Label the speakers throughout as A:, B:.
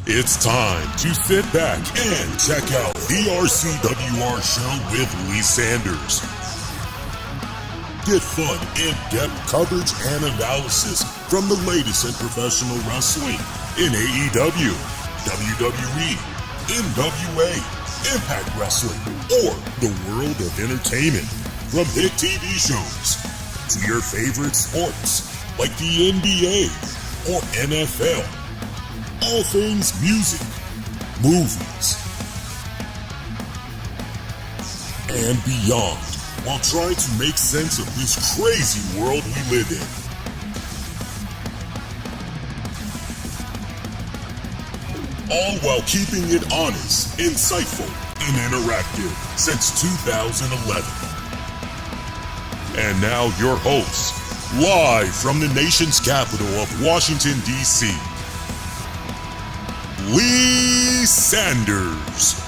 A: It's time to sit back and check out the RCWR show with Lee Sanders. Get fun, in-depth coverage and analysis from the latest in professional wrestling in AEW, WWE, NWA, Impact Wrestling, or the world of entertainment. From hit TV shows to your favorite sports like the NBA or NFL. All things music, movies, and beyond, while trying to make sense of this crazy world we live in. All while keeping it honest, insightful, and interactive since 2011. And now your host, live from the nation's capital of Washington, D.C., Lee Sanders.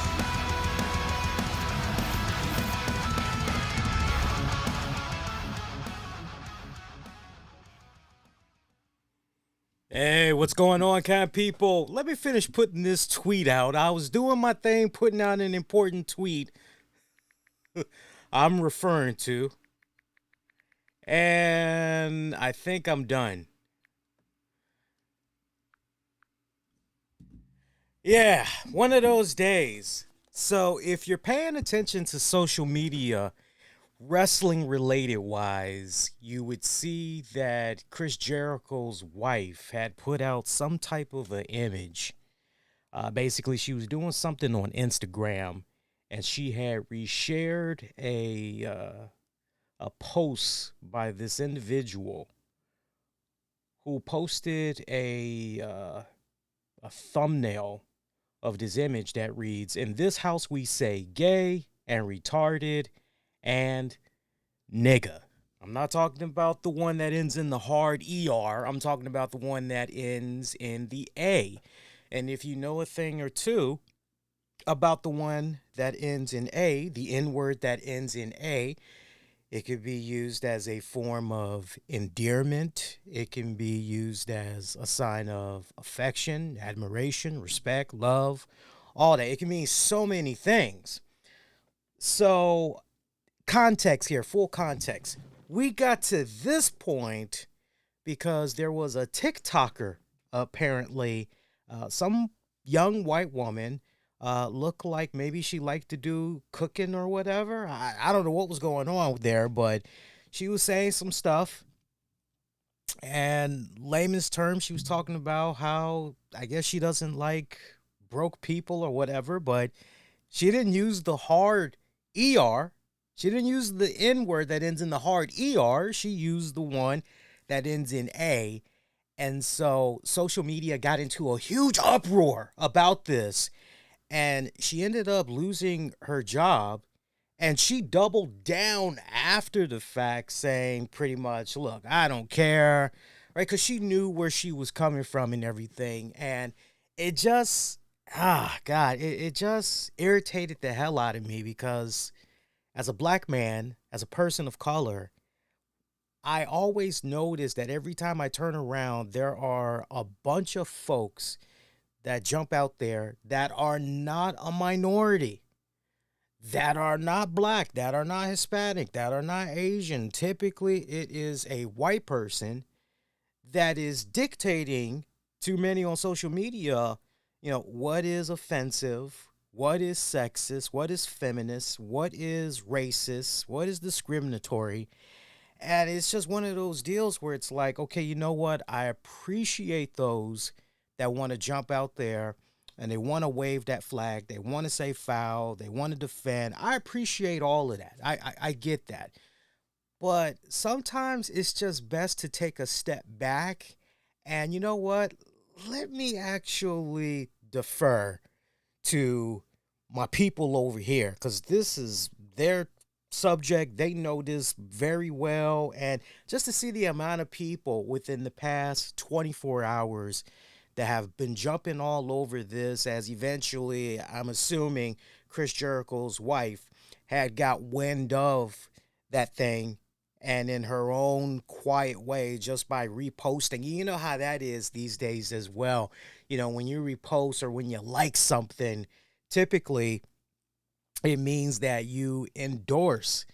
B: Hey, what's going on, people? Let me finish putting this tweet out. I was doing my thing, putting out an important tweet I'm referring to, and I think I'm done. Yeah, one of those days. So if you're paying attention to social media, wrestling related wise, you would see that Chris Jericho's wife had put out some type of an image. Basically, she was doing something on Instagram, and she had reshared a post by this individual who posted a thumbnail of this image that reads, "In this house we say gay and retarded and nigga." I'm not talking about the one that ends in the hard ER. I'm talking about the one that ends in the A. And if you know a thing or two about the one that ends in A, the N word that ends in A, it could be used as a form of endearment. It can be used as a sign of affection, admiration, respect, love, all that. It can mean so many things. So, context here, full context. We got to this point because there was a TikToker, apparently, some young white woman, looked like maybe she liked to do cooking or whatever. I don't know what was going on there, but she was saying some stuff. And layman's terms, she was talking about how I guess she doesn't like broke people or whatever, but she didn't use the hard ER. She didn't use the N word that ends in the hard ER. She used the one that ends in A. And so social media got into a huge uproar about this. And she ended up losing her job. And she doubled down after the fact, saying pretty much, look, I don't care. Right? Because she knew where she was coming from and everything. And it just, God, it just irritated the hell out of me because as a black man, as a person of color, I always notice that every time I turn around, there are a bunch of folks that jump out there that are not a minority, that are not black, that are not Hispanic, that are not Asian. Typically, it is a white person that is dictating to many on social media, what is offensive, what is sexist, what is feminist, what is racist, what is discriminatory. And it's just one of those deals where it's like, okay, you know what? I appreciate those that want to jump out there and they want to wave that flag. They want to say foul. They want to defend. I appreciate all of that. I get that. But sometimes it's just best to take a step back. And you know what? Let me actually defer to my people over here because this is their subject. They know this very well. And just to see the amount of people within the past 24 hours that have been jumping all over this, as eventually, I'm assuming, Chris Jericho's wife had got wind of that thing, and in her own quiet way, just by reposting. You know how that is these days as well. when you repost or when you like something, typically it means that you endorse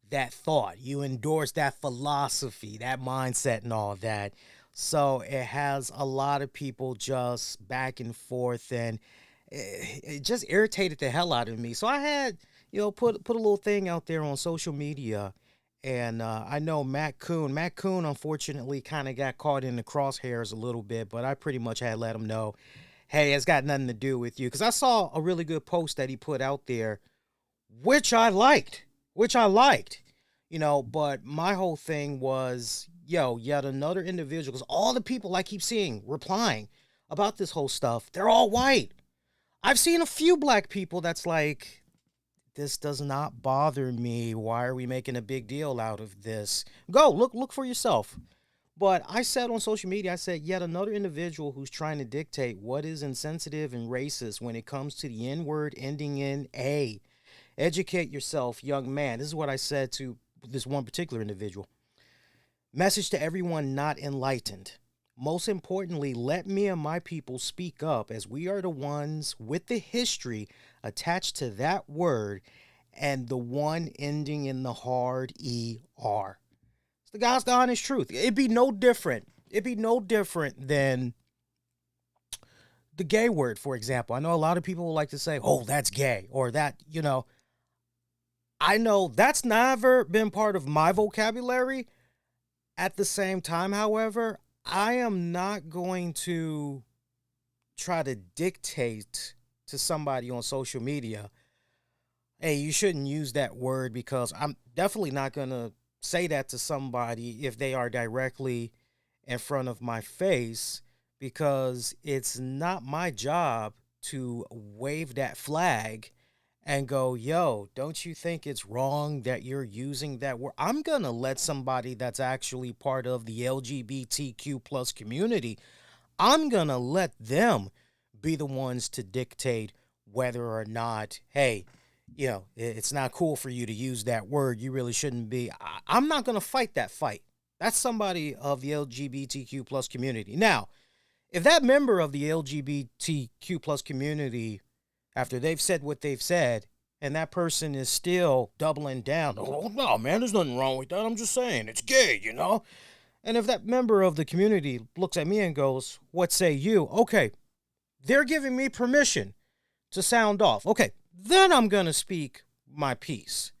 B: that thought, you endorse that philosophy, that mindset, and all that. So it has a lot of people just back and forth, and it just irritated the hell out of me. So I had, put a little thing out there on social media, and I know Matt Coon, unfortunately, kind of got caught in the crosshairs a little bit, but I pretty much had let him know, hey, it's got nothing to do with you, because I saw a really good post that he put out there, which I liked, but my whole thing was, yet another individual, because all the people I keep seeing replying about this whole stuff, they're all white. I've seen a few black people that's like, this does not bother me. Why are we making a big deal out of this? Go look for yourself. But I said on social media, I said, yet another individual who's trying to dictate what is insensitive and racist when it comes to the N word ending in A. Educate yourself, young man. This is what I said to this one particular individual. Message to everyone not enlightened. Most importantly, let me and my people speak up, as we are the ones with the history attached to that word and the one ending in the hard ER. It's the God's the honest truth. It'd be no different. Than the gay word, for example. I know a lot of people will like to say, oh, that's gay, or that, I know that's never been part of my vocabulary. At the same time, however, I am not going to try to dictate to somebody on social media, hey, you shouldn't use that word, because I'm definitely not going to say that to somebody if they are directly in front of my face, because it's not my job to wave that flag and go, yo, don't you think it's wrong that you're using that word? I'm going to let somebody that's actually part of the LGBTQ plus community, I'm going to let them be the ones to dictate whether or not, hey, it's not cool for you to use that word. You really shouldn't be. I'm not going to fight that fight. That's somebody of the LGBTQ plus community. Now, if that member of the LGBTQ plus community, after they've said what they've said, and that person is still doubling down, oh, no, man, there's nothing wrong with that. I'm just saying, it's gay, And if that member of the community looks at me and goes, what say you? Okay, they're giving me permission to sound off. Okay, then I'm going to speak my piece.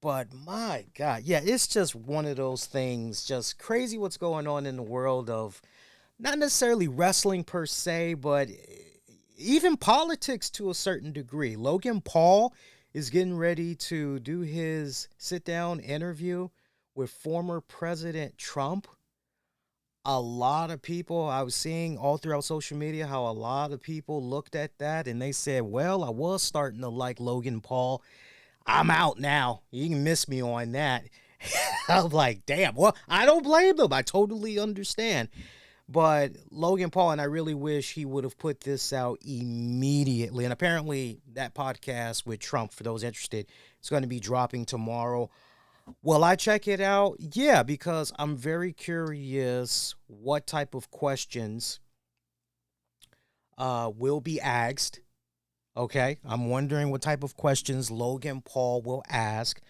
B: But my God, yeah, it's just one of those things, just crazy what's going on in the world of not necessarily wrestling per se, but even politics to a certain degree. Logan Paul is getting ready to do his sit-down interview with former President Trump. A lot of people, I was seeing all throughout social media how a lot of people looked at that and they said, well, I was starting to like Logan Paul. I'm out now. You can miss me on that. I'm like, damn, well, I don't blame them. I totally understand. But Logan Paul, and I really wish he would have put this out immediately. And apparently that podcast with Trump, for those interested, is going to be dropping tomorrow. Will I check it out? Yeah, because I'm very curious what type of questions will be asked. Okay, I'm wondering what type of questions Logan Paul will ask.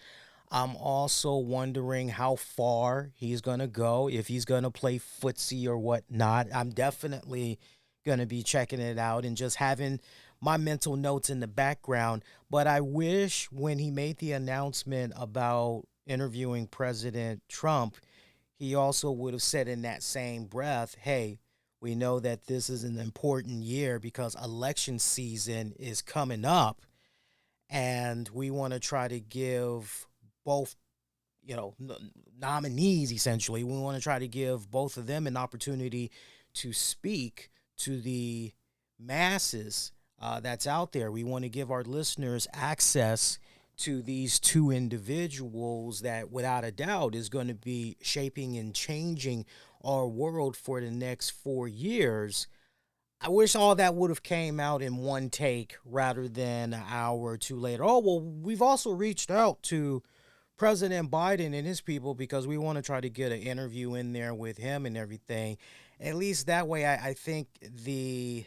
B: I'm also wondering how far he's going to go, if he's going to play footsie or whatnot. I'm definitely going to be checking it out and just having my mental notes in the background. But I wish when he made the announcement about interviewing President Trump, he also would have said in that same breath, hey, we know that this is an important year because election season is coming up, and we want to try to give both, nominees, essentially, we want to try to give both of them an opportunity to speak to the masses that's out there. We want to give our listeners access to these two individuals that, without a doubt, is going to be shaping and changing our world for the next 4 years. I wish all that would have came out in one take rather than an hour or two later. Oh, well, we've also reached out to President Biden and his people because we want to try to get an interview in there with him and everything. At least that way, I think the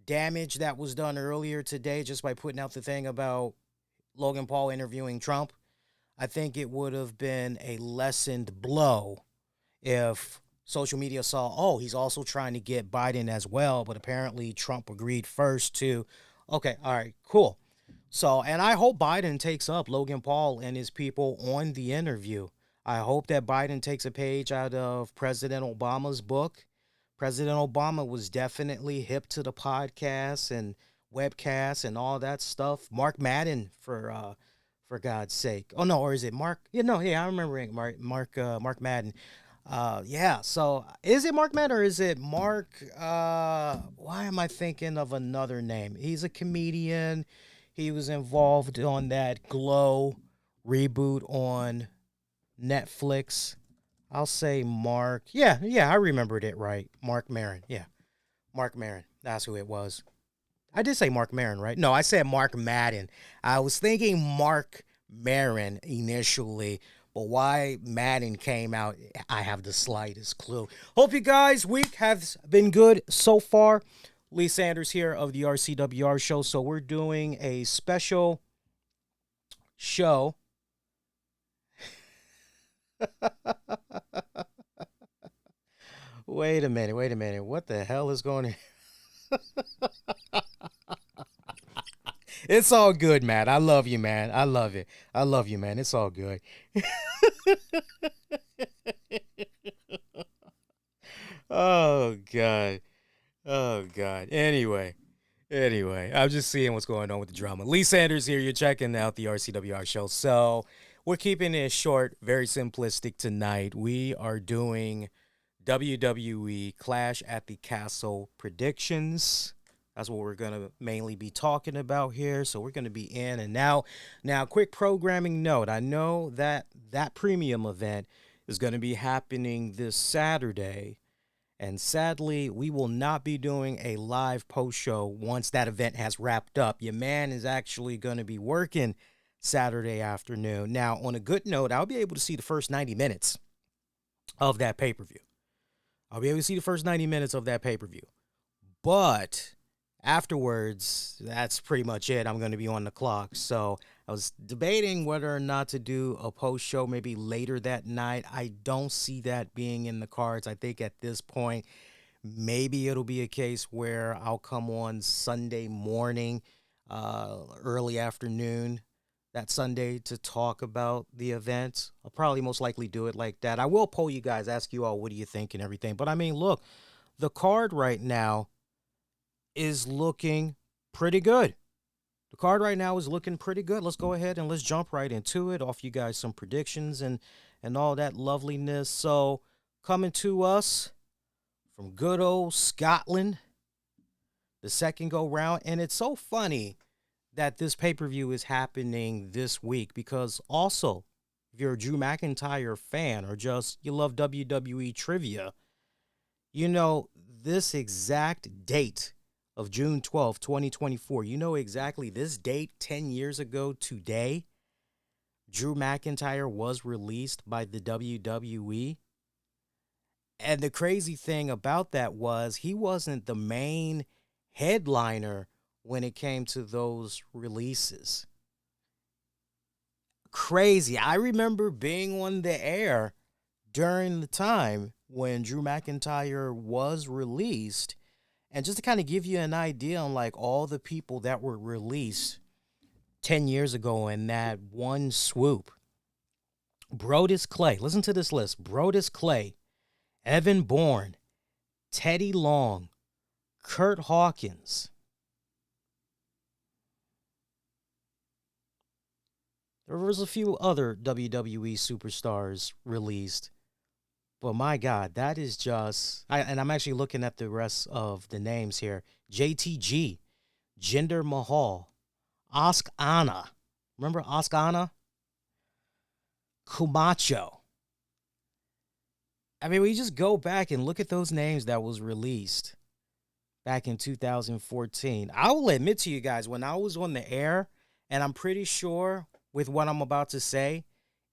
B: damage that was done earlier today just by putting out the thing about Logan Paul interviewing Trump, I think it would have been a lessened blow if social media saw, oh, he's also trying to get Biden as well, but apparently Trump agreed first to, okay, all right, cool. So, and I hope Biden takes up Logan Paul and his people on the interview. I hope that Biden takes a page out of President Obama's book. President Obama was definitely hip to the podcasts and webcasts and all that stuff. Mark Madden, for God's sake. Oh no, or is it Mark? Yeah, no, yeah, I remember it, Mark Madden. Yeah. So is it Mark Madden or is it Mark? Why am I thinking of another name? He's a comedian. He was involved on that Glow reboot on Netflix. I'll say Mark. Yeah, I remembered it right. Mark Maron. Yeah, Mark Maron. That's who it was. I did say Mark Maron, right? No, I said Mark Madden. I was thinking Mark Maron initially, but why Madden came out, I have the slightest clue. Hope you guys' week has been good so far. Lee Sanders here of the RCWR show. So we're doing a special show. Wait a minute. What the hell is going on? It's all good, man. I love you, man. I love it. I love you, man. It's all good. Oh, God. Oh, God. Anyway, I'm just seeing what's going on with the drama. Lee Sanders here. You're checking out the RCWR show. So we're keeping it short, very simplistic tonight. We are doing WWE Clash at the Castle predictions. That's what we're going to mainly be talking about here. So we're going to be in and out. Now, quick programming note. I know that that premium event is going to be happening this Saturday. And sadly, we will not be doing a live post show once that event has wrapped up. Your man is actually going to be working Saturday afternoon. Now, on a good note, I'll be able to see the first 90 minutes of that pay-per-view. I'll be able to see the first 90 minutes of that pay-per-view. But afterwards, that's pretty much it. I'm going to be on the clock. So I was debating whether or not to do a post show maybe later that night. I don't see that being in the cards. I think at this point, maybe it'll be a case where I'll come on Sunday morning, early afternoon that Sunday to talk about the event. I'll probably most likely do it like that. I will poll you guys, ask you all, what do you think and everything. But I mean, look, the card right now is looking pretty good. The card right now is looking pretty good. Let's go ahead and let's jump right into it. Offer you guys some predictions and all that loveliness. So coming to us from good old Scotland, the second go round. And it's so funny that this pay-per-view is happening this week because also, if you're a Drew McIntyre fan or just you love WWE trivia, you know this exact date of June 12th, 2024. You know exactly this date 10 years ago today, Drew McIntyre was released by the WWE. And the crazy thing about that was he wasn't the main headliner when it came to those releases. Crazy. I remember being on the air during the time when Drew McIntyre was released. And just to kind of give you an idea on like all the people that were released 10 years ago in that one swoop. Brodus Clay. Listen to this list. Brodus Clay, Evan Bourne, Teddy Long, Kurt Hawkins. There was a few other WWE superstars released. But my God, that is just... and I'm actually looking at the rest of the names here. JTG, Jinder Mahal, Asuka Anna. Remember Asuka Anna? Camacho. I mean, we just go back and look at those names that was released back in 2014. I will admit to you guys, when I was on the air, and I'm pretty sure with what I'm about to say,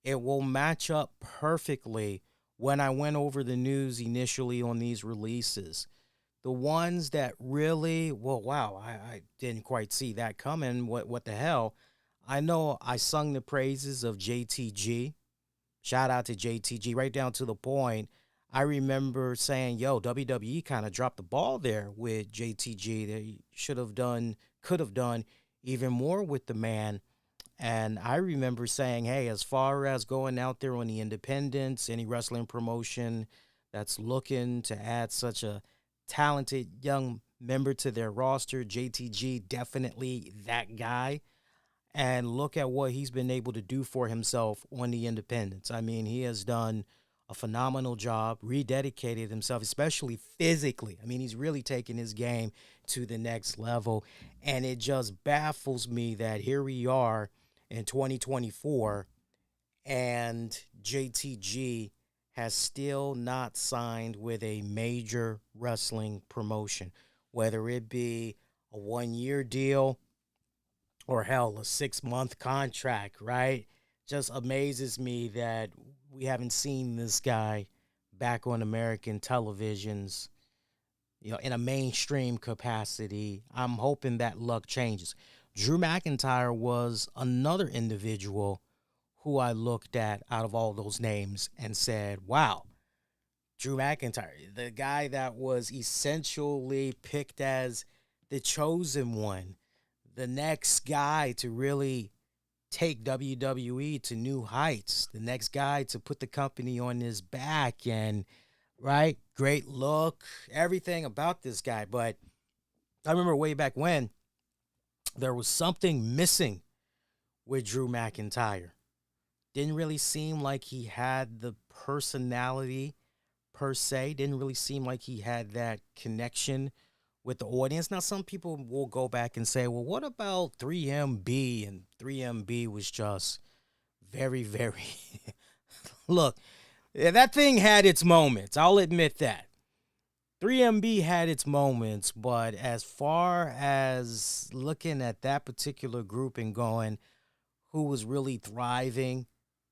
B: it will match up perfectly when I went over the news initially on these releases. the ones that really, well, wow, I didn't quite see that coming. What the hell? I know I sung the praises of JTG. Shout out to JTG, right down to the point. I remember saying, yo, WWE kind of dropped the ball there with JTG. They should have done, could have done even more with the man. And I remember saying, hey, as far as going out there on the independents, any wrestling promotion that's looking to add such a talented young member to their roster, JTG, definitely that guy. And look at what he's been able to do for himself on the independents. I mean, he has done a phenomenal job, rededicated himself, especially physically. I mean, he's really taken his game to the next level. And it just baffles me that here we are in 2024 and JTG has still not signed with a major wrestling promotion, whether it be a 1 year deal or hell, a 6 month contract, right? Just amazes me that we haven't seen this guy back on American televisions, in a mainstream capacity. I'm hoping that luck changes. Drew McIntyre was another individual who I looked at out of all those names and said, wow, Drew McIntyre, the guy that was essentially picked as the chosen one, the next guy to really take WWE to new heights, the next guy to put the company on his back, and right, great look, everything about this guy. But I remember way back when there was something missing with Drew McIntyre. Didn't really seem like he had the personality per se. Didn't really seem like he had that connection with the audience. Now, some people will go back and say, well, what about 3MB? And 3MB was just very, very. Look, that thing had its moments. I'll admit that. 3MB had its moments, but as far as looking at that particular group and going, who was really thriving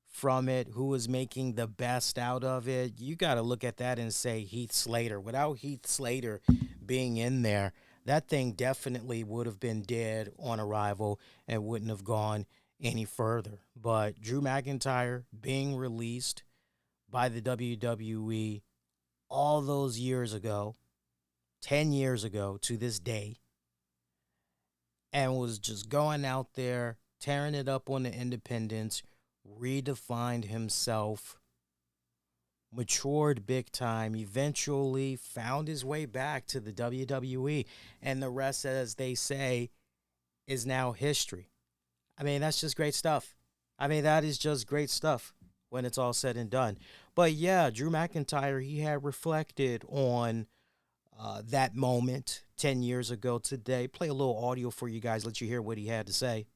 B: from it, who was making the best out of it, you got to look at that and say Heath Slater. Without Heath Slater being in there, that thing definitely would have been dead on arrival and wouldn't have gone any further. But Drew McIntyre being released by the WWE all those years ago, 10 years ago to this day, and was just going out there, tearing it up on the independents, redefined himself, matured big time, eventually found his way back to the WWE, and the rest, as they say, is now history. I mean, that's just great stuff. I mean, that is just great stuff when it's all said and done. But yeah, Drew McIntyre, he had reflected on that moment 10 years ago today. Play a little audio for you guys, let you hear what he had to say.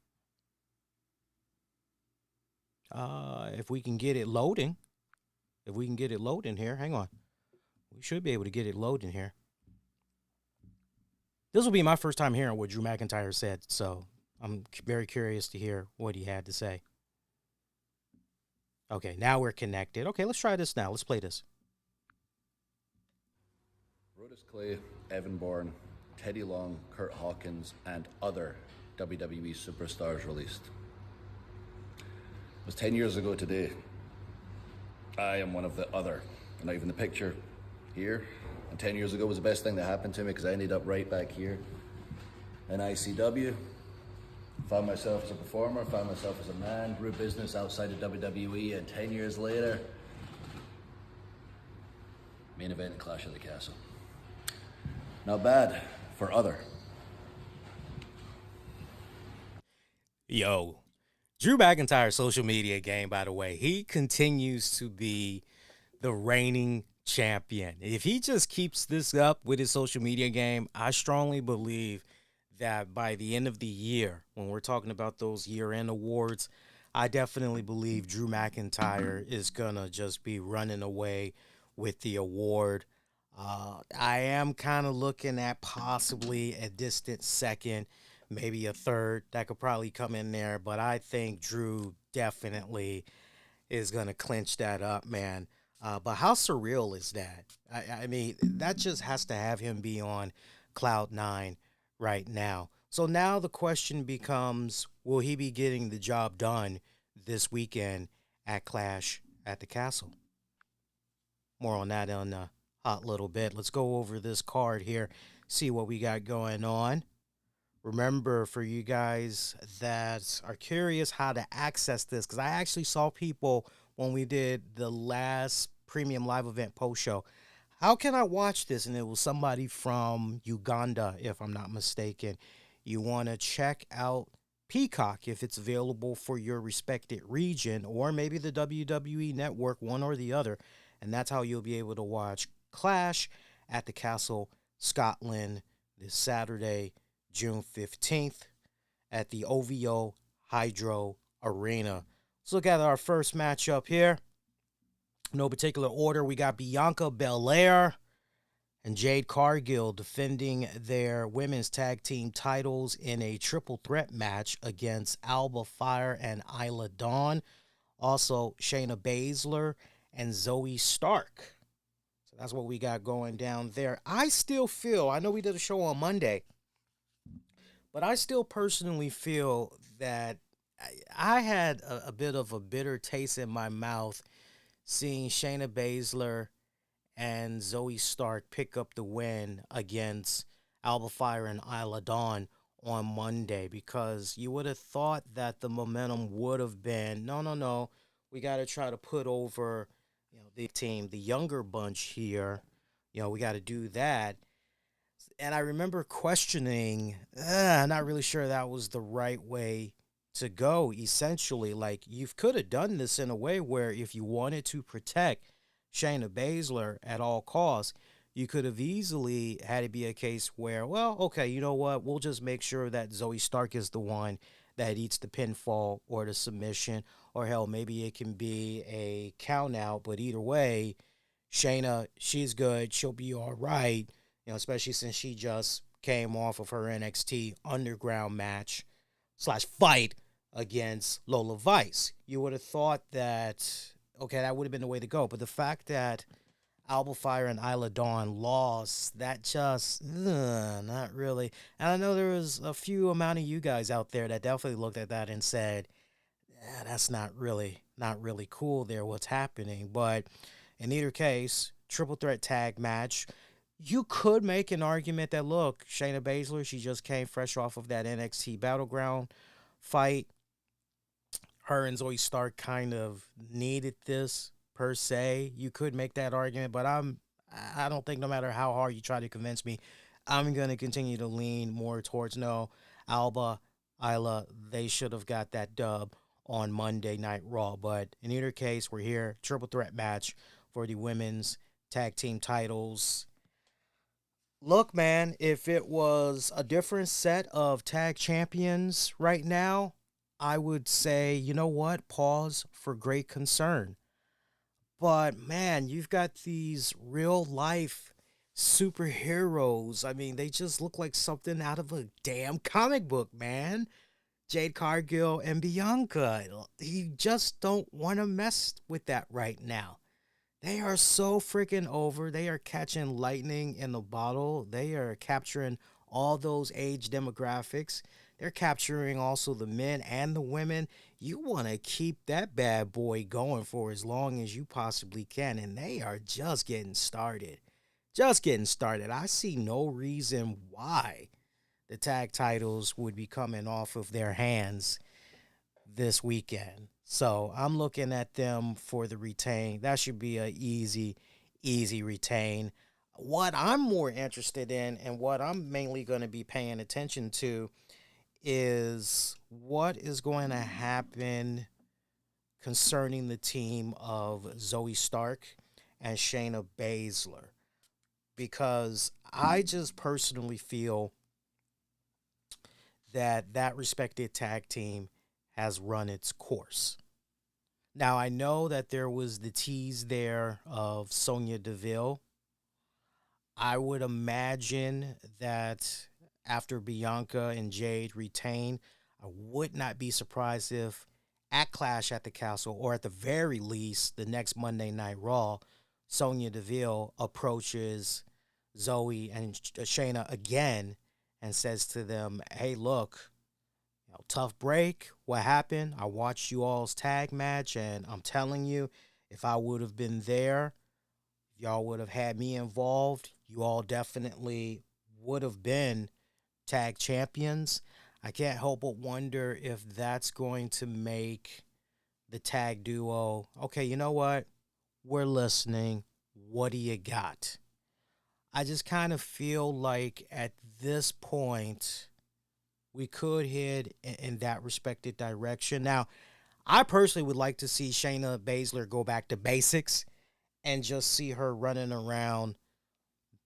B: If we can get it loading. If we can get it loading here. Hang on. We should be able to get it loading here. This will be my first time hearing what Drew McIntyre said, so I'm very curious to hear what he had to say. Okay, now we're connected. Okay, let's try this now. Let's play this.
C: Brodus Clay, Evan Bourne, Teddy Long, Kurt Hawkins, and other WWE superstars released. It was 10 years ago today. I am one of the other. I'm not even the picture here. And 10 years ago was the best thing that happened to me because I ended up right back here in ICW. Found myself as a performer, found myself as a man, grew business outside of WWE, and 10 years later, main event Clash of the Castle. Not bad for other.
B: Yo, Drew McIntyre's social media game, by the way, he continues to be the reigning champion. If he just keeps this up with his social media game, I strongly believe that by the end of the year, when we're talking about those year-end awards, I definitely believe Drew McIntyre is going to just be running away with the award. I am kind of looking at possibly a distant second, maybe a third that could probably come in there, but I think Drew definitely is going to clinch that up, man. But how surreal is that? I mean, that just has to have him be on cloud nine right now. So now the question becomes, will he be getting the job done this weekend at Clash at the Castle? More on that in a hot little bit. Let's go over this card here, see what we got going on. Remember, for you guys that are curious how to access this, because I actually saw people when we did the last premium live event post show. How can I watch this? And it was somebody from Uganda, if I'm not mistaken. You want to check out Peacock if it's available for your respected region, or maybe the WWE Network, one or the other. And that's how you'll be able to watch Clash at the Castle, Scotland, this Saturday, June 15th at the OVO Hydro Arena. Let's look at our first matchup here. No particular order. We got Bianca Belair and Jade Cargill defending their women's tag team titles in a triple threat match against Alba Fire and Isla Dawn. Also, Shayna Baszler and Zoe Stark. So that's what we got going down there. I still feel, I know we did a show on Monday, but I still personally feel that I had a bit of a bitter taste in my mouth seeing Shayna Baszler and Zoe Stark pick up the win against Alba Fire and Isla Dawn on Monday, because you would have thought that the momentum would have been, no, we got to try to put over, the team, the younger bunch here. We got to do that. And I remember questioning, not really sure that was the right way to go, essentially. Like, you could have done this in a way where if you wanted to protect Shayna Baszler at all costs, you could have easily had it be a case where, well, okay, you know what? We'll just make sure that Zoe Stark is the one that eats the pinfall or the submission, or hell, maybe it can be a count out. But either way, Shayna, she's good. She'll be all right, especially since she just came off of her NXT Underground match / fight against Lola Vice. You would have thought that, okay, that would have been the way to go. But the fact that Alba Fire and Isla Dawn lost, that just, not really. And I know there was a few amount of you guys out there that definitely looked at that and said, that's not really cool there, what's happening. But in either case, triple threat tag match. You could make an argument that, look, Shayna Baszler, she just came fresh off of that NXT Battleground fight. Her and Zoe Stark kind of needed this, per se. You could make that argument, but I don't think, no matter how hard you try to convince me, I'm going to continue to lean more towards, no, Alba, Isla, they should have got that dub on Monday Night Raw. But in either case, we're here, triple threat match for the women's tag team titles. Look, man, if it was a different set of tag champions right now, I would say, you know what, pause for great concern. But, man, you've got these real-life superheroes. I mean, they just look like something out of a damn comic book, man. Jade Cargill and Bianca. You just don't want to mess with that right now. They are so freaking over. They are catching lightning in the bottle. They are capturing all those age demographics. They're capturing also the men and the women. You want to keep that bad boy going for as long as you possibly can. And they are just getting started. Just getting started. I see no reason why the tag titles would be coming off of their hands this weekend. So I'm looking at them for the retain. That should be an easy retain. What I'm more interested in, and what I'm mainly going to be paying attention to, is what is going to happen concerning the team of Zoe Stark and Shayna Baszler. Because I just personally feel that respected tag team has run its course. Now, I know that there was the tease there of Sonya Deville. I would imagine that after Bianca and Jade retain, I would not be surprised if at Clash at the Castle, or at the very least, the next Monday Night Raw, Sonya Deville approaches Zoe and Shayna again and says to them, hey, look, tough break. What happened? I watched you all's tag match, and I'm telling you, if I would have been there, y'all would have had me involved. You all definitely would have been tag champions. I can't help but wonder if that's going to make the tag duo, okay, you know what? We're listening. What do you got? I just kind of feel like at this point, we could head in that respected direction. Now, I personally would like to see Shayna Baszler go back to basics and just see her running around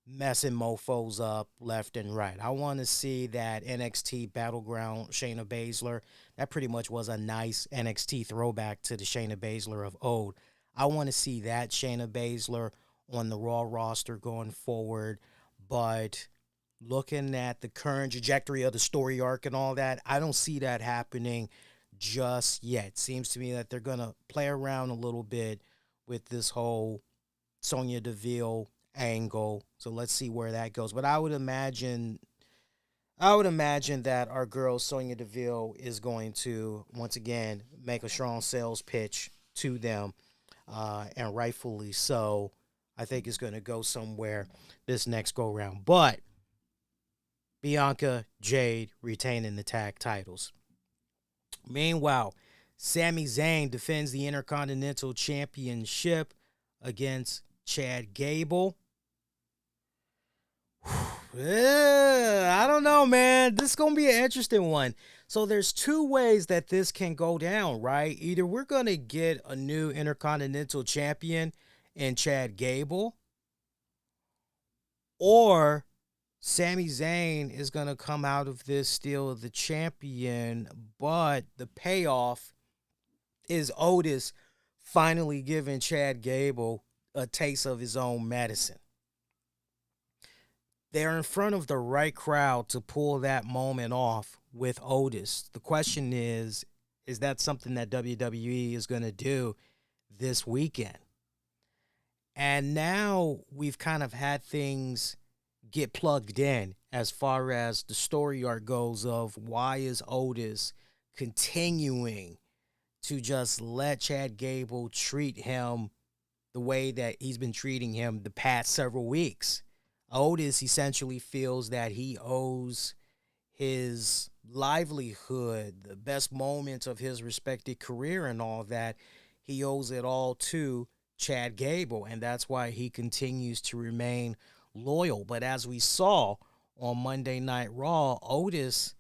B: messing mofos up left and right. I want to see that NXT Battleground Shayna Baszler. That pretty much was a nice NXT throwback to the Shayna Baszler of old. I want to see that Shayna Baszler on the Raw roster going forward, but looking at the current trajectory of the story arc and all that, I don't see that happening just yet. Seems to me that they're going to play around a little bit with this whole Sonya Deville angle. So let's see where that goes. But I would imagine that our girl Sonya Deville is going to, once again, make a strong sales pitch to them, and rightfully so. I think it's going to go somewhere this next go-round. But Bianca, Jade retaining the tag titles. Meanwhile, Sami Zayn defends the Intercontinental Championship against Chad Gable. I don't know, man. This is going to be an interesting one. So there's two ways that this can go down, right? Either we're going to get a new Intercontinental Champion in Chad Gable, or Sami Zayn is going to come out of this still the champion, but the payoff is Otis finally giving Chad Gable a taste of his own medicine. They're in front of the right crowd to pull that moment off with Otis. The question is that something that WWE is going to do this weekend? And now we've kind of had things get plugged in as far as the story arc goes of why is Otis continuing to just let Chad Gable treat him the way that he's been treating him the past several weeks. Otis essentially feels that he owes his livelihood, the best moments of his respected career and all that, he owes it all to Chad Gable, and that's why he continues to remain loyal. But as we saw on Monday Night Raw, Otis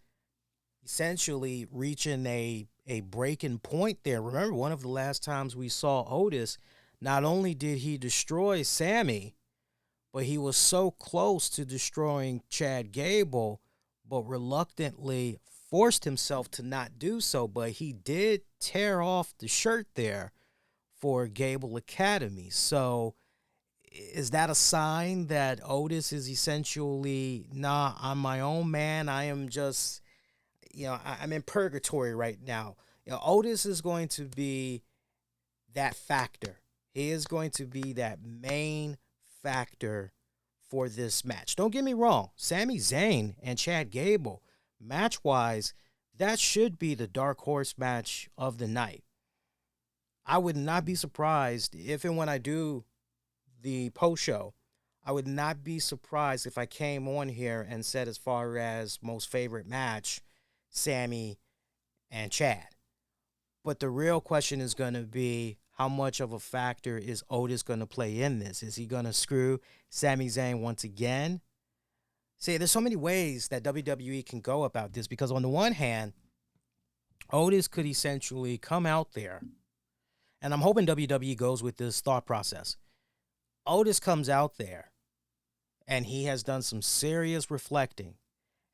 B: essentially reaching a breaking point there. Remember, one of the last times we saw Otis, not only did he destroy Sammy, but he was so close to destroying Chad Gable, but reluctantly forced himself to not do so. But he did tear off the shirt there for Gable Academy. So is that a sign that Otis is essentially, nah, I'm my own man. I am just, I'm in purgatory right now. Otis is going to be that factor. He is going to be that main factor for this match. Don't get me wrong. Sami Zayn and Chad Gable, match-wise, that should be the dark horse match of the night. I would not be surprised if and when I do the post show, I would not be surprised if I came on here and said, as far as most favorite match, Sammy and Chad. But the real question is going to be, how much of a factor is Otis going to play in this? Is he going to screw Sami Zayn once again? See, there's so many ways that WWE can go about this, because on the one hand, Otis could essentially come out there, and I'm hoping WWE goes with this thought process. Otis comes out there, and he has done some serious reflecting,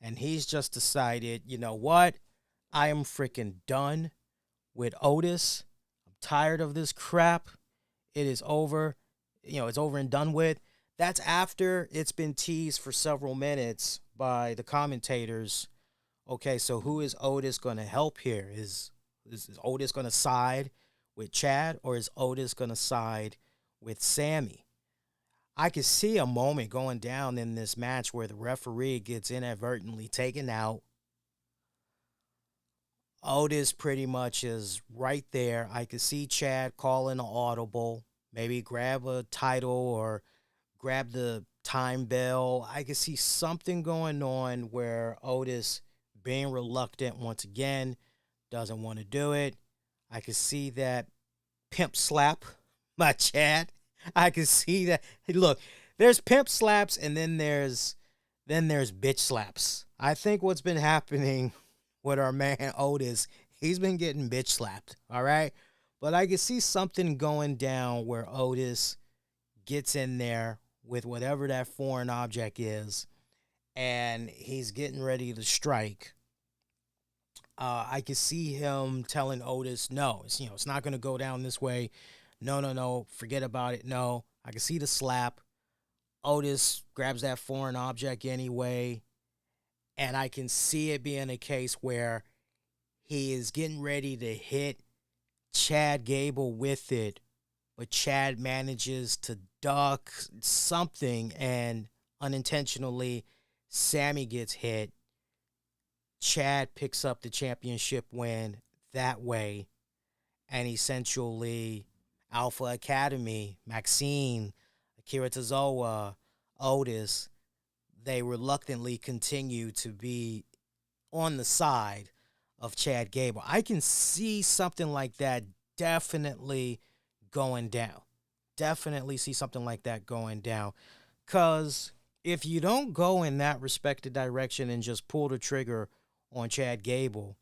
B: and he's just decided, you know what? I am freaking done with Otis. I'm tired of this crap. It is over. It's over and done with. That's after it's been teased for several minutes by the commentators. Okay, so who is Otis going to help here? Is Is Otis going to side with Chad, or is Otis going to side with Sammy? I could see a moment going down in this match where the referee gets inadvertently taken out. Otis pretty much is right there. I could see Chad calling an audible, maybe grab a title or grab the time bell. I could see something going on where Otis, being reluctant once again, doesn't want to do it. I could see that pimp slap by Chad. I could see that. Hey, look, there's pimp slaps and then there's bitch slaps. I think what's been happening with our man Otis, he's been getting bitch slapped, all right? But I could see something going down where Otis gets in there with whatever that foreign object is, and he's getting ready to strike. I could see him telling Otis, no, it's not going to go down this way. No, forget about it. No, I can see the slap. Otis grabs that foreign object anyway, and I can see it being a case where he is getting ready to hit Chad Gable with it, but Chad manages to duck something, and unintentionally, Sammy gets hit. Chad picks up the championship win that way, and essentially Alpha Academy, Maxine, Akira Tozawa, Otis, they reluctantly continue to be on the side of Chad Gable. I can see something like that definitely going down. Definitely see something like that going down. Because if you don't go in that respected direction and just pull the trigger on Chad Gable,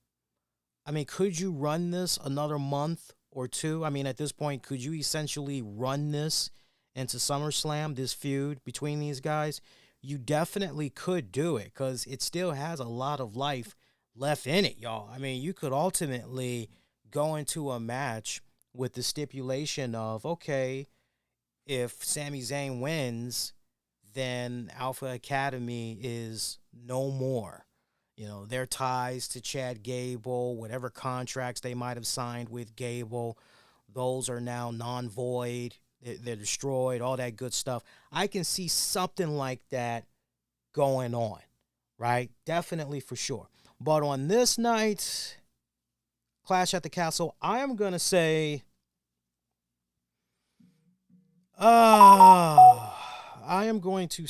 B: I mean, could you run this another month or two? I mean, at this point, could you essentially run this into SummerSlam, this feud between these guys? You definitely could do it because it still has a lot of life left in it, y'all. I mean, you could ultimately go into a match with the stipulation of, okay, if Sami Zayn wins, then Alpha Academy is no more. You know, their ties to Chad Gable, whatever contracts they might have signed with Gable, those are now non-void. They're destroyed, all that good stuff. I can see something like that going on, right? Definitely for sure. But on this night, Clash at the Castle, I am going to say, I'm going to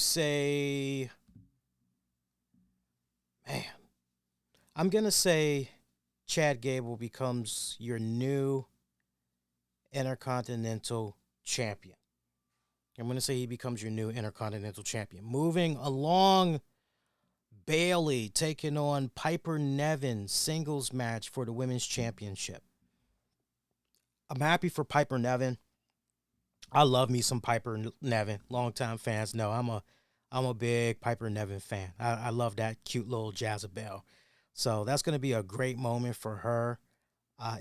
B: say Chad Gable becomes your new Intercontinental Champion. I'm going to say he becomes your new Intercontinental Champion. Moving along, Bayley taking on Piper Niven, singles match for the Women's Championship. I'm happy for Piper Niven. I love me some Piper Niven. Longtime fans know I'm a big Piper Niven fan. I love that cute little Jezebel. So that's going to be a great moment for her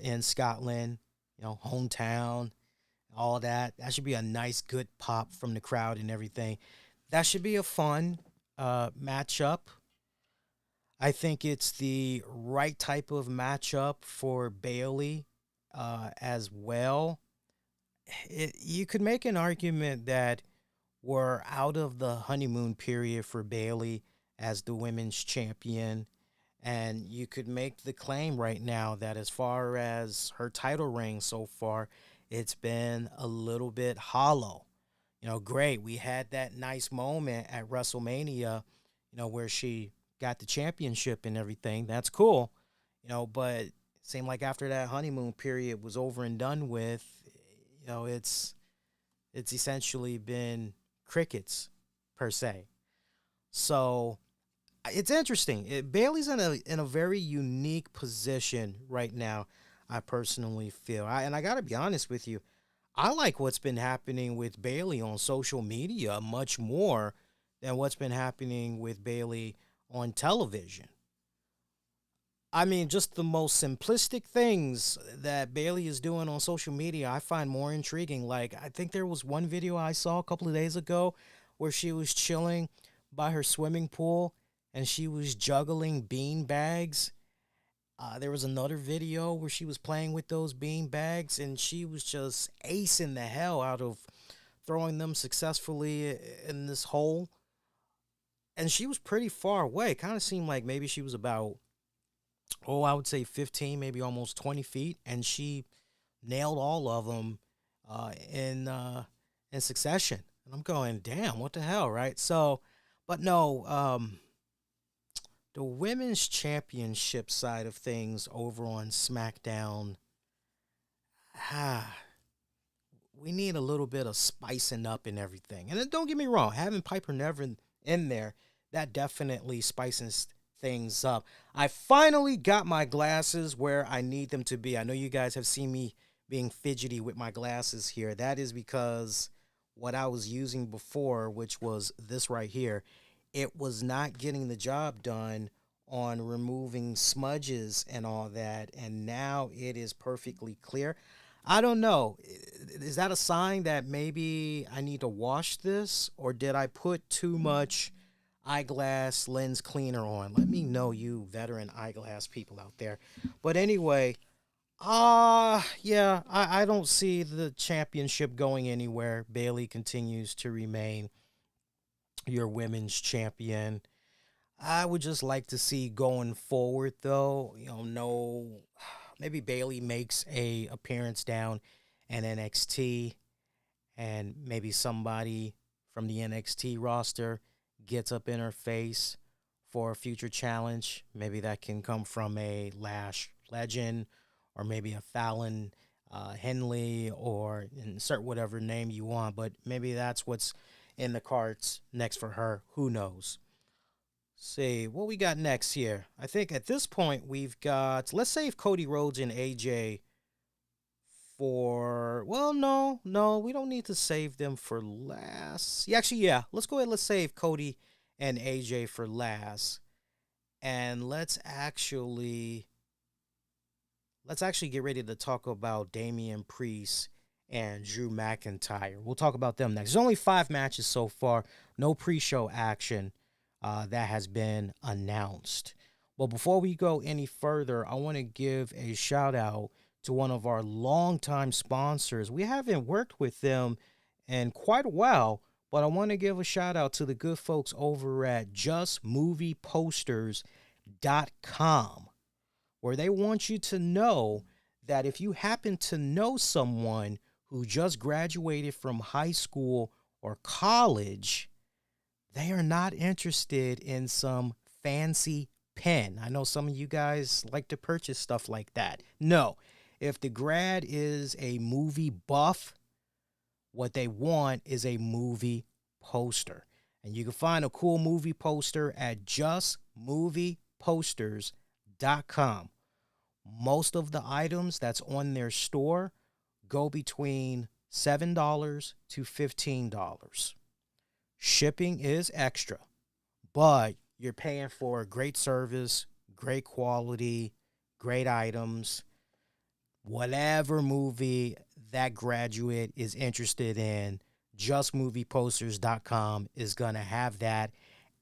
B: in Scotland, you know, hometown, all that. That should be a nice, good pop from the crowd and everything. That should be a fun matchup. I think it's the right type of matchup for Bayley as well. You could make an argument that we're out of the honeymoon period for Bayley as the women's champion. And you could make the claim right now that as far as her title reign so far, it's been a little bit hollow. You know, great. We had that nice moment at WrestleMania, you know, where she got the championship and everything. That's cool. You know, but it seemed like after that honeymoon period was over and done with, you know, it's essentially been crickets per se. So it's interesting. Bayley's in a very unique position right now, I personally feel. And I got to be honest with you, I like what's been happening with Bayley on social media much more than what's been happening with Bayley on television. I mean, just the most simplistic things that Bayley is doing on social media, I find more intriguing. Like, I think there was one video I saw a couple of days ago where she was chilling by her swimming pool and she was juggling bean bags. There was another video where she was playing with those bean bags, and she was just acing the hell out of throwing them successfully in this hole. And she was pretty far away. Kind of seemed like maybe she was about, I would say 15, maybe almost 20 feet. And she nailed all of them in succession. And I'm going, damn, what the hell, right? So, but no, the women's championship side of things over on SmackDown, we need a little bit of spicing up and everything. And then don't get me wrong, having Piper Niven in there, that definitely spices things up. I finally got my glasses where I need them to be. I know you guys have seen me being fidgety with my glasses here. That is because what I was using before, which was this right here, it was not getting the job done on removing smudges and all that, and now it is perfectly clear. I don't know. Is that a sign that maybe I need to wash this, or did I put too much eyeglass lens cleaner on? Let me know, you veteran eyeglass people out there. But anyway, yeah, I don't see the championship going anywhere. Bayley continues to remain your women's champion. I would just like to see going forward, though, no, maybe Bayley makes a appearance down in NXT, and maybe somebody from the NXT roster gets up in her face for a future challenge. Maybe that can come from a Lash Legend, or maybe a Fallon Henley, or insert whatever name you want, but maybe that's what's in the cards next for her. Who knows? See what we got next here. I think at this point we've got, let's save Cody Rhodes and AJ for, well, no, we don't need to save them for last. Yeah, actually, yeah, let's go ahead. Let's save Cody and AJ for last, and let's actually get ready to talk about Damian Priest and Drew McIntyre. We'll talk about them next. There's only 5 matches so far, no pre-show action that has been announced. But before we go any further, I want to give a shout out to one of our longtime sponsors. We haven't worked with them in quite a while, but I want to give a shout out to the good folks over at justmovieposters.com, where they want you to know that if you happen to know someone who just graduated from high school or college, they are not interested in some fancy pen. I know some of you guys like to purchase stuff like that. No, if the grad is a movie buff, what they want is a movie poster. And you can find a cool movie poster at justmovieposters.com. Most of the items that's on their store go between $7 to $15. Shipping is extra, but you're paying for great service, great quality, great items. Whatever movie that graduate is interested in, justmovieposters.com is going to have that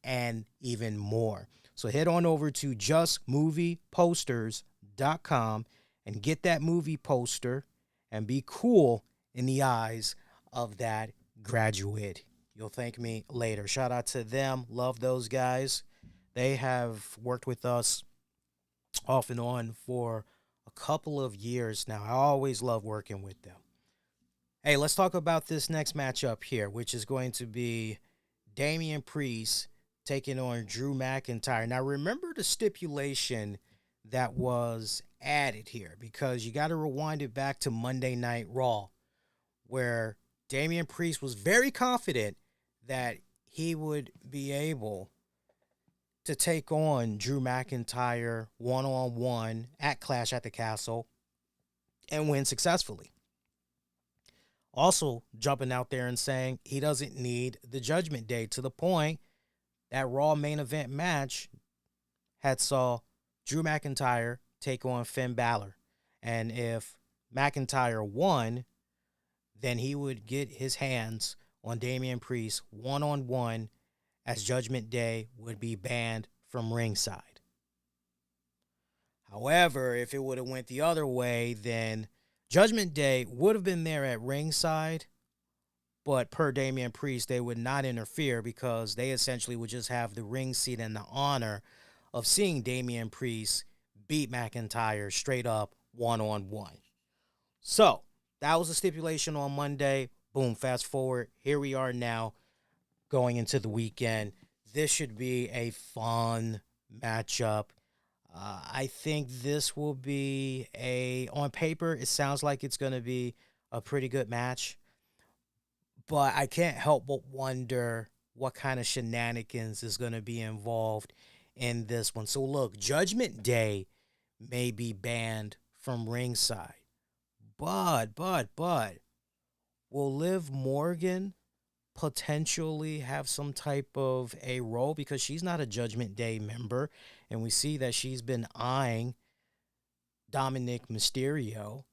B: and even more. So head on over to justmovieposters.com and get that movie poster and be cool in the eyes of that graduate. You'll thank me later. Shout out to them. Love those guys. They have worked with us off and on for a couple of years now. I always love working with them. Hey, let's talk about this next matchup here, which is going to be Damian Priest taking on Drew McIntyre. Now, remember the stipulation that was added here, because you got to rewind it back to Monday Night Raw, where Damian Priest was very confident that he would be able to take on Drew McIntyre one-on-one at Clash at the Castle and win successfully. Also jumping out there and saying he doesn't need the Judgment Day, to the point that Raw main event match had saw Drew McIntyre take on Finn Balor. And if McIntyre won, then he would get his hands on Damian Priest one-on-one, as Judgment Day would be banned from ringside. However, if it would have went the other way, then Judgment Day would have been there at ringside, but per Damian Priest, they would not interfere because they essentially would just have the ring seat and the honor of seeing Damian Priest beat McIntyre straight up one-on-one. So, that was the stipulation on Monday. Boom, fast forward. Here we are now going into the weekend. This should be a fun matchup. I think this will be on paper, it sounds like it's going to be a pretty good match. But I can't help but wonder what kind of shenanigans is going to be involved in this one. So look, Judgment Day may be banned from ringside. But, will Liv Morgan potentially have some type of a role? Because she's not a Judgment Day member. And we see that she's been eyeing Dominic Mysterio.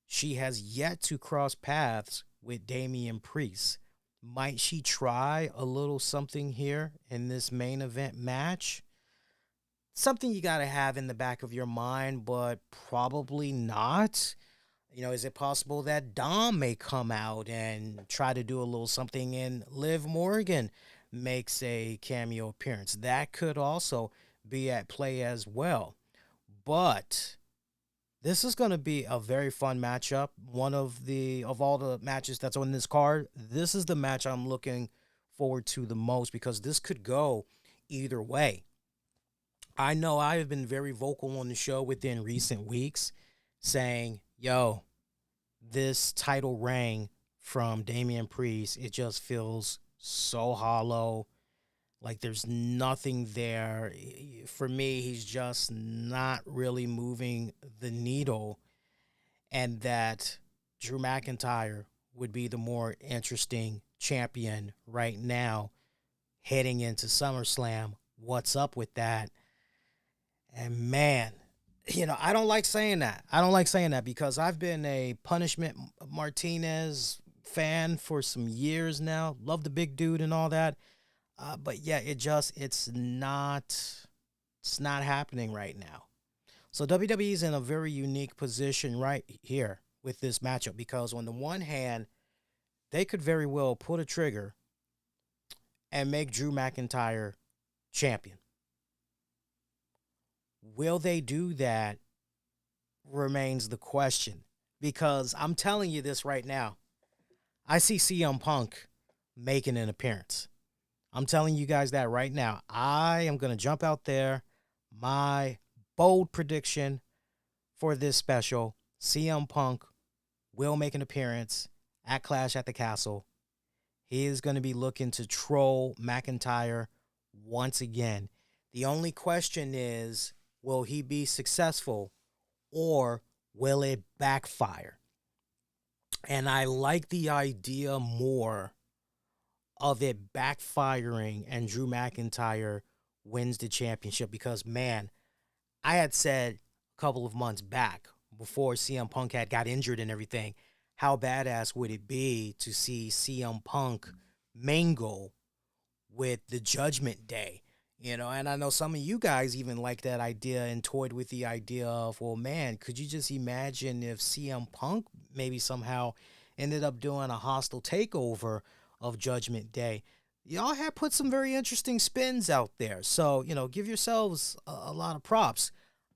B: She has yet to cross paths with Damian Priest. Might she try a little something here in this main event match? Something you got to have in the back of your mind, but probably not. Is it possible that Dom may come out and try to do a little something and Liv Morgan makes a cameo appearance? That could also be at play as well. But this is going to be a very fun matchup. One of all the matches that's on this card, this is the match I'm looking forward to the most because this could go either way. I know I have been very vocal on the show within recent weeks saying, yo, this title reign from Damian Priest, it just feels so hollow. Like there's nothing there. For me, he's just not really moving the needle. And that Drew McIntyre would be the more interesting champion right now heading into SummerSlam. What's up with that? And man, I don't like saying that. I don't like saying that because I've been a Punishment Martinez fan for some years now. Love the big dude and all that. But yeah, it's not happening right now. So WWE is in a very unique position right here with this matchup because on the one hand, they could very well pull the trigger and make Drew McIntyre champion. Will they do that remains the question because I'm telling you this right now. I see CM Punk making an appearance. I'm telling you guys that right now. I am going to jump out there. My bold prediction for this special, CM Punk will make an appearance at Clash at the Castle. He is going to be looking to troll McIntyre once again. The only question is, will he be successful or will it backfire? And I like the idea more of it backfiring and Drew McIntyre wins the championship because, man, I had said a couple of months back before CM Punk had got injured and everything, how badass would it be to see CM Punk mingle with the Judgment Day? And I know some of you guys even like that idea and toyed with the idea of, well, man, could you just imagine if CM Punk maybe somehow ended up doing a hostile takeover of Judgment Day? Y'all have put some very interesting spins out there. So, give yourselves a lot of props.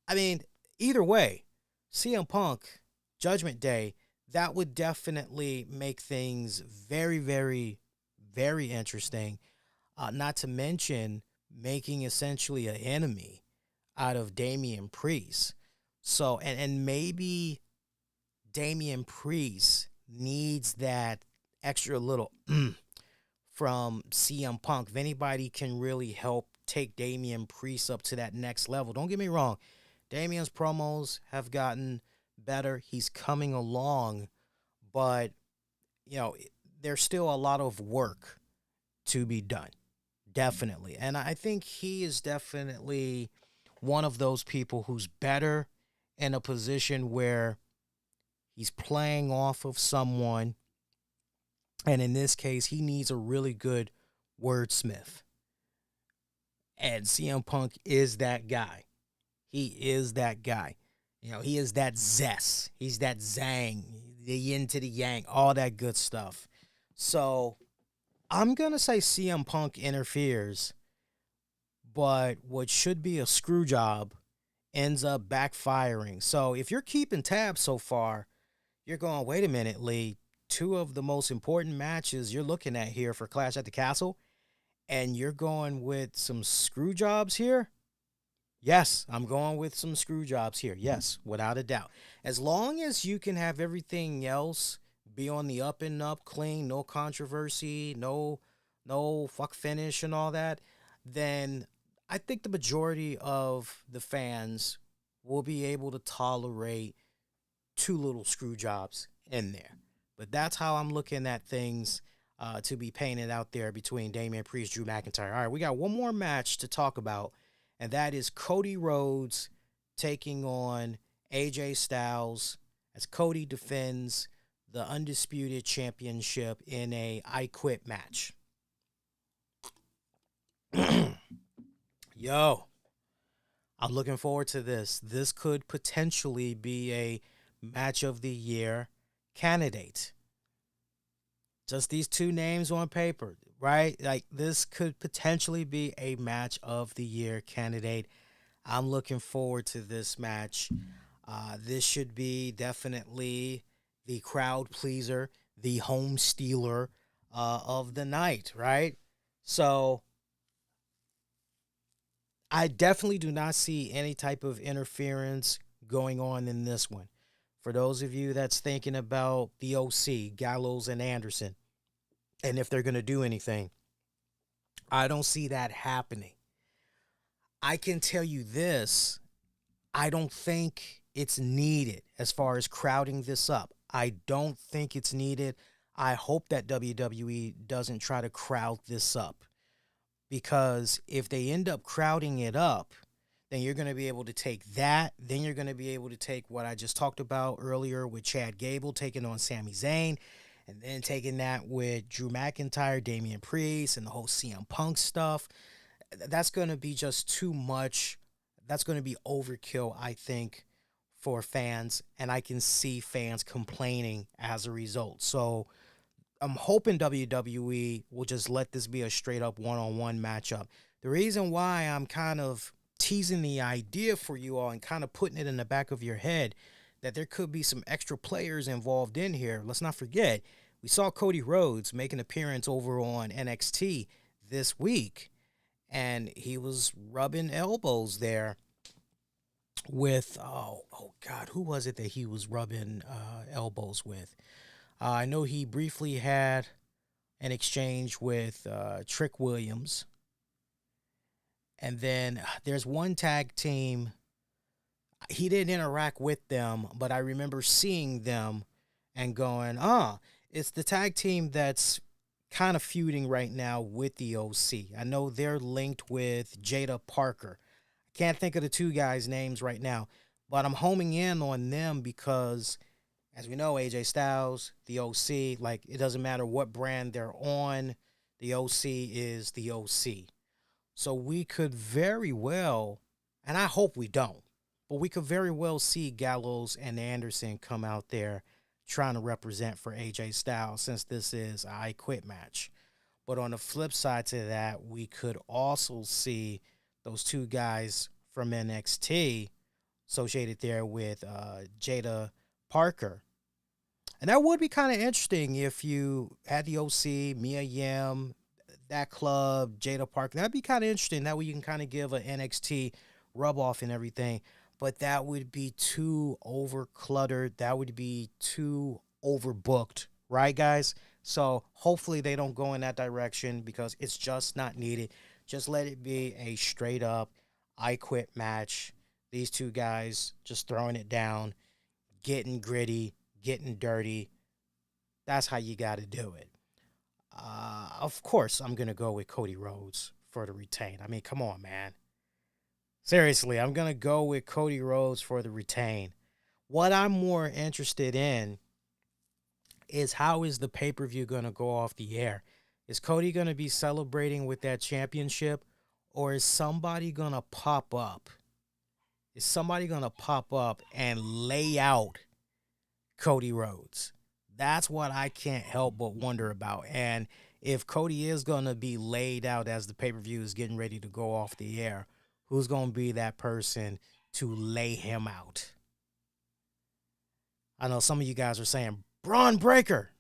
B: I mean, either way, CM Punk, Judgment Day, that would definitely make things very, very, very interesting. Not to mention making essentially an enemy out of Damian Priest. So, and maybe Damian Priest needs that extra little from CM Punk. If anybody can really help take Damian Priest up to that next level. Don't get me wrong. Damian's promos have gotten better. He's coming along, but, there's still a lot of work to be done. Definitely. And I think he is definitely one of those people who's better in a position where he's playing off of someone. And in this case, he needs a really good wordsmith. And CM Punk is that guy. He is that guy. You know, he is that zest. He's that zang, the yin to the yang, all that good stuff. So I'm going to say CM Punk interferes, but what should be a screw job ends up backfiring. So if you're keeping tabs so far, you're going, wait a minute, Lee. Two of the most important matches you're looking at here for Clash at the Castle, and you're going with some screw jobs here? Yes, I'm going with some screw jobs here. Yes, without a doubt. As long as you can have everything else be on the up and up, clean, no controversy, no fuck finish and all that, then I think the majority of the fans will be able to tolerate two little screw jobs in there. But that's how I'm looking at things to be painted out there between Damian Priest, Drew McIntyre. All right, we got one more match to talk about, and that is Cody Rhodes taking on AJ Styles as Cody defends the Undisputed Championship in a I Quit match. Yo, I'm looking forward to this. This could potentially be a match of the year candidate. Just these two names on paper, right? Like, this could potentially be a match of the year candidate. I'm looking forward to this match. This should be definitely the crowd pleaser, the home stealer of the night, right? So I definitely do not see any type of interference going on in this one. For those of you that's thinking about the OC, Gallows and Anderson, and if they're going to do anything, I don't see that happening. I can tell you this, I don't think it's needed as far as crowding this up. I don't think it's needed. I hope that WWE doesn't try to crowd this up, because if they end up crowding it up, then you're going to be able to take that. Then you're going to be able to take what I just talked about earlier with Chad Gable taking on Sami Zayn, and then taking that with Drew McIntyre, Damian Priest, and the whole CM Punk stuff. That's going to be just too much. That's going to be overkill, I think, for fans, and I can see fans complaining as a result. So I'm hoping WWE will just let this be a straight-up one-on-one matchup. The reason why I'm kind of teasing the idea for you all and kind of putting it in the back of your head that there could be some extra players involved in here. Let's not forget, we saw Cody Rhodes make an appearance over on NXT this week, and he was rubbing elbows there with, oh God, who was it that he was rubbing elbows with? I know he briefly had an exchange with Trick Williams. And then there's one tag team. He didn't interact with them, but I remember seeing them and going, it's the tag team that's kind of feuding right now with the OC. I know they're linked with Jada Parker. I can't think of the two guys' names right now, but I'm homing in on them because, as we know, AJ Styles, the OC, like, it doesn't matter what brand they're on, the OC is the OC. So we could very well, and I hope we don't, but we could very well see Gallows and Anderson come out there trying to represent for AJ Styles, since this is an I Quit match. But on the flip side to that, we could also see those two guys from NXT associated there with Jada Parker. And that would be kind of interesting if you had the OC, Mia Yim, that club, Jada Parker. That'd be kind of interesting. That way you can kind of give an NXT rub off and everything. But that would be too over-cluttered. That would be too overbooked. Right, guys? So hopefully they don't go in that direction, because it's just not needed. Just let it be a straight-up I Quit match. These two guys just throwing it down, getting gritty, getting dirty. That's how you got to do it. Of course, I'm going to go with Cody Rhodes for the retain. I mean, come on, man. Seriously, I'm going to go with Cody Rhodes for the retain. What I'm more interested in is, how is the pay-per-view going to go off the air? Is Cody going to be celebrating with that championship, or is somebody going to pop up is somebody going to pop up and lay out Cody Rhodes? That's what I can't help but wonder about. And if Cody is going to be laid out as the pay-per-view is getting ready to go off the air, who's going to be that person to lay him out? I know some of you guys are saying, Braun Breaker.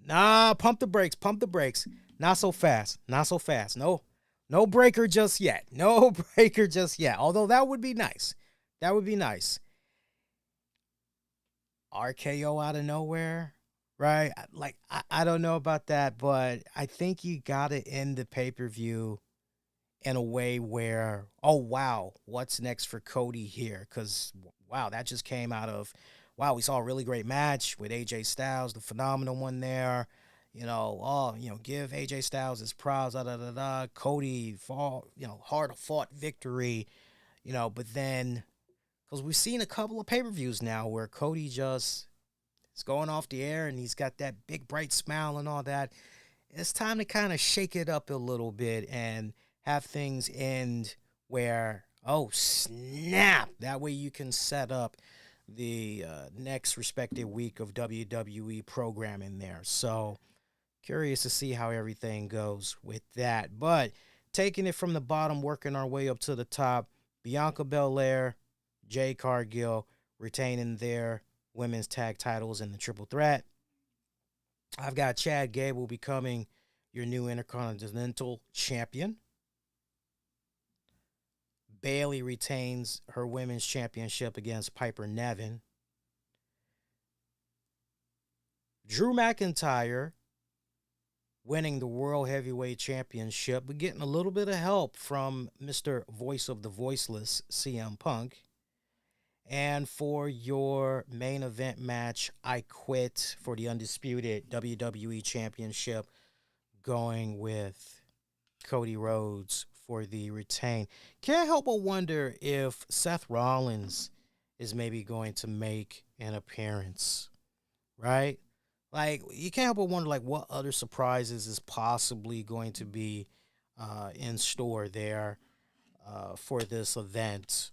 B: Nah, pump the brakes, pump the brakes. Not so fast, not so fast. No breaker just yet. No breaker just yet. Although that would be nice. That would be nice. RKO out of nowhere, right? Like, I don't know about that, but I think you got to end the pay-per-view in a way where, oh, wow, what's next for Cody here? Because, wow, that just came out of, wow, we saw a really great match with AJ Styles, the phenomenal one there. Give AJ Styles his props, Cody, hard-fought victory, but then, because we've seen a couple of pay-per-views now where Cody just is going off the air and he's got that big, bright smile and all that. It's time to kind of shake it up a little bit and have things end where, oh, snap. That way you can set up the next respective week of WWE programming there. So, curious to see how everything goes with that. But taking it from the bottom, working our way up to the top, Bianca Belair, Jade Cargill retaining their women's tag titles in the triple threat. I've got Chad Gable becoming your new Intercontinental Champion. Bayley retains her women's championship against Piper Niven. Drew McIntyre winning the World Heavyweight Championship, but getting a little bit of help from Mr. Voice of the Voiceless, CM Punk. And for your main event match, I Quit for the undisputed WWE Championship, going with Cody Rhodes for the retain. Can't help but wonder if Seth Rollins is maybe going to make an appearance, right? Like, you can't help but wonder, like, what other surprises is possibly going to be in store there for this event.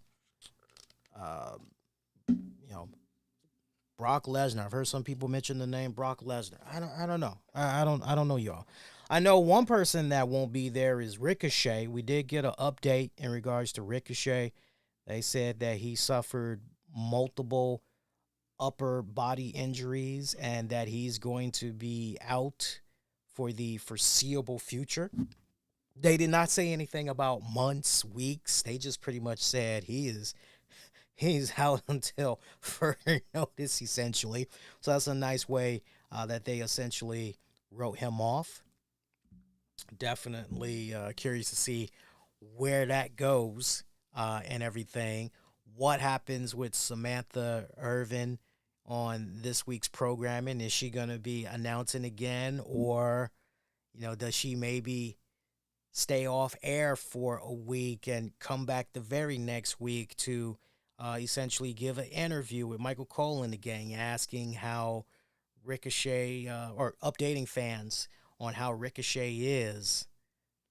B: Brock Lesnar. I've heard some people mention the name Brock Lesnar. I don't know. I don't know y'all. I know one person that won't be there is Ricochet. We did get an update in regards to Ricochet. They said that he suffered multiple upper body injuries and that he's going to be out for the foreseeable future. They did not say anything about months, weeks. They just pretty much said he's out until further notice, essentially. So that's a nice way that they essentially wrote him off. Definitely curious to see where that goes and everything. What happens with Samantha Irvin on this week's programming? Is she going to be announcing again, or, does she maybe stay off air for a week and come back the very next week to essentially give an interview with Michael Cole and the gang, asking how Ricochet, or updating fans on how Ricochet is.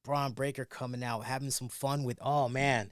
B: Braun Breaker coming out, having some fun with, oh man,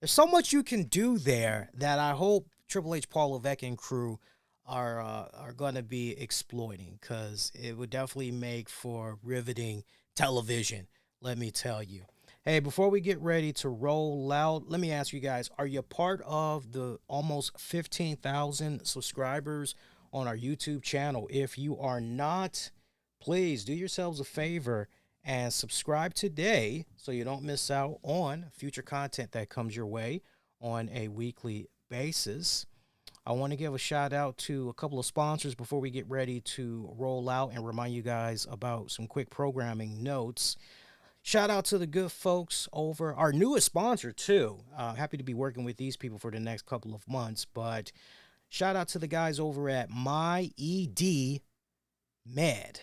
B: there's so much you can do there that I hope Triple H, Paul Levesque, and crew are going to be exploiting, because it would definitely make for riveting television, let me tell you. Hey, before we get ready to roll out, let me ask you guys, are you part of the almost 15,000 subscribers on our YouTube channel? If you are not, please do yourselves a favor and subscribe today so you don't miss out on future content that comes your way on a weekly basis. I want to give a shout out to a couple of sponsors before we get ready to roll out and remind you guys about some quick programming notes. Shout out to the good folks over our newest sponsor, too. Happy to be working with these people for the next couple of months. But shout out to the guys over at MyED Med.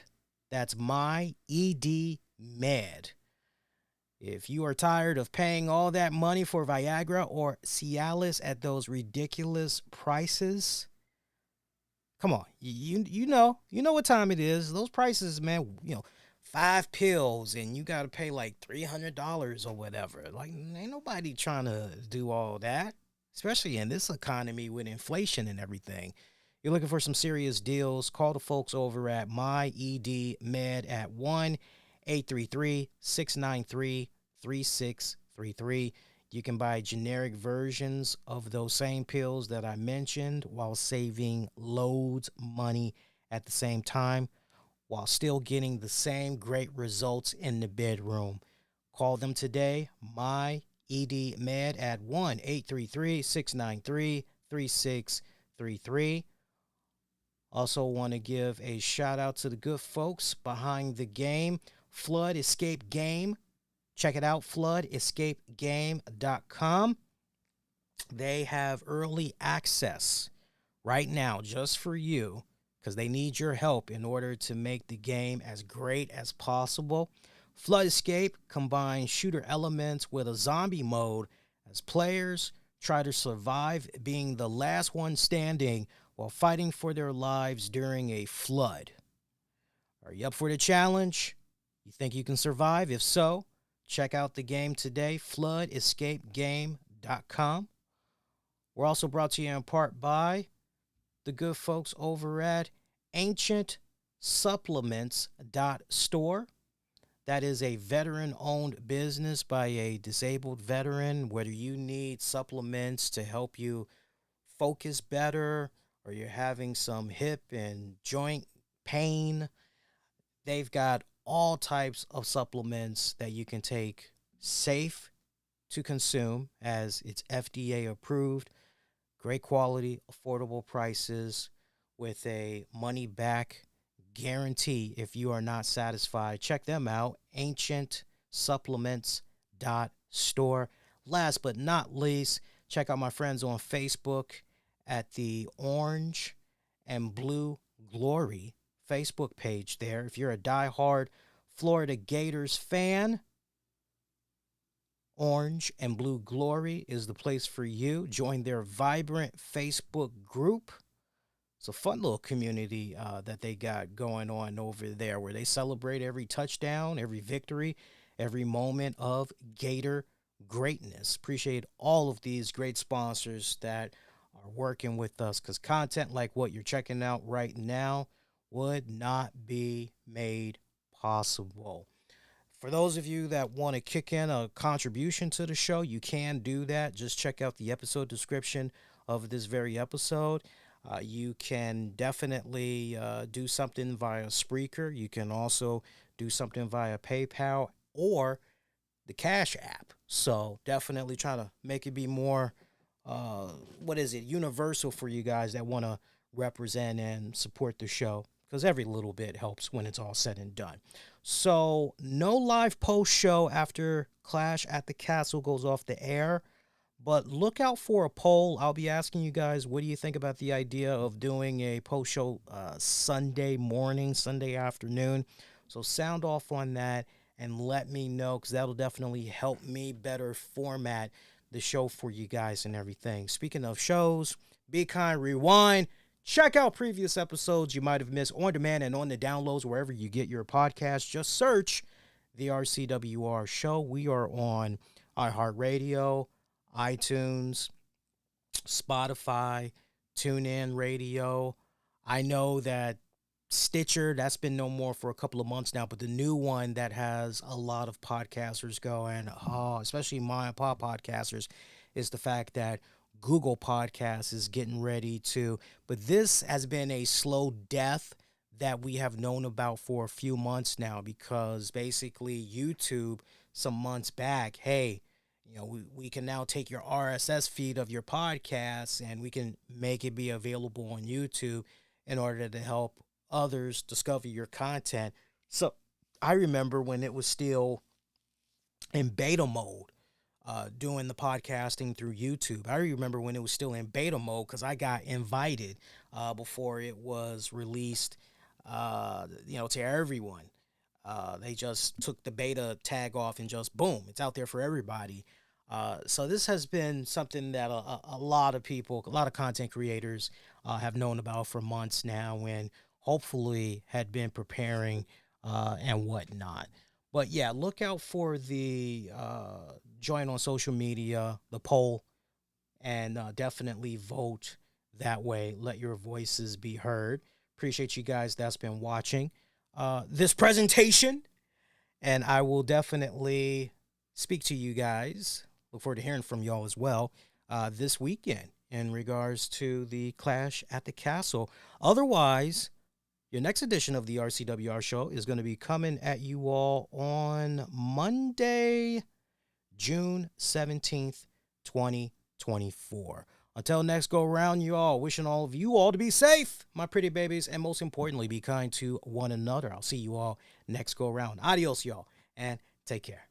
B: That's MyED Med. If you are tired of paying all that money for VIAGRA or CIALIS at those ridiculous prices, come on. You know what time it is. Those prices, man, 5 pills and you got to pay like $300 or whatever. Like, ain't nobody trying to do all that. especially in this economy with inflation and everything. You're looking for some serious deals, call the folks over at MyED at 1-833-693-3633. You can buy generic versions of those same pills that I mentioned while saving loads money at the same time, while still getting the same great results in the bedroom. Call them today, MyED at 1-833-693-3633. Also want to give a shout out to the good folks behind the game, Flood Escape Game. Check it out, floodescapegame.com. They have early access right now just for you because they need your help in order to make the game as great as possible. Flood Escape combines shooter elements with a zombie mode as players try to survive being the last one standing while fighting for their lives during a flood. Are you up for the challenge? You think you can survive? If so, check out the game today, floodescapegame.com. We're also brought to you in part by the good folks over at ancientsupplements.store. That is a veteran-owned business by a disabled veteran. Whether you need supplements to help you focus better or you're having some hip and joint pain, they've got all types of supplements that you can take, safe to consume as it's FDA approved, great quality, affordable prices with a money-back guarantee if you are not satisfied. Check them out, ancientsupplements.store. Last but not least, check out my friends on Facebook at the Orange and Blue Glory Facebook page there. If you're a diehard Florida Gators fan, Orange and Blue Glory is the place for you. Join their vibrant Facebook group. It's a fun little community that they got going on over there where they celebrate every touchdown, every victory, every moment of Gator greatness. Appreciate all of these great sponsors that are working with us because content like what you're checking out right now would not be made possible. For those of you that want to kick in a contribution to the show, you can do that. Just check out the episode description of this very episode. You can definitely do something via Spreaker. You can also do something via PayPal or the Cash app. So definitely try to make it be more, universal for you guys that want to represent and support the show, because every little bit helps when it's all said and done. So no live post show after Clash at the Castle goes off the air, but look out for a poll. I'll be asking you guys, what do you think about the idea of doing a post show Sunday morning, Sunday afternoon? So sound off on that and let me know, because that'll definitely help me better format the show for you guys and everything. Speaking of shows, Be Kind Rewind. Check out previous episodes you might have missed on demand and on the downloads wherever you get your podcast. Just search the RCWR Show. We are on iHeartRadio, iTunes, Spotify, TuneIn Radio. I know that Stitcher, that's been no more for a couple of months now, but the new one that has a lot of podcasters going, especially my and pop podcasters, is the fact that Google Podcasts is getting ready to, but this has been a slow death that we have known about for a few months now, because basically YouTube some months back, hey, we can now take your RSS feed of your podcasts and we can make it be available on YouTube in order to help others discover your content. So I remember when it was still in beta mode, doing the podcasting through YouTube. I remember when it was still in beta mode because I got invited before it was released, to everyone. They just took the beta tag off and just boom, it's out there for everybody. So this has been something that a lot of people, a lot of content creators have known about for months now, and hopefully had been preparing and whatnot. But yeah, look out for the join on social media, the poll. and definitely vote that way. Let your voices be heard. Appreciate you guys that's been watching this presentation, and I will definitely speak to you guys. Look forward to hearing from y'all as well this weekend in regards to the Clash at the Castle. Otherwise, your next edition of the RCWR show is going to be coming at you all on Monday, June 17th, 2024. Until next go around, you all, wishing all of you all to be safe, my pretty babies, and most importantly, be kind to one another. I'll see you all next go around. Adios, y'all, and take care.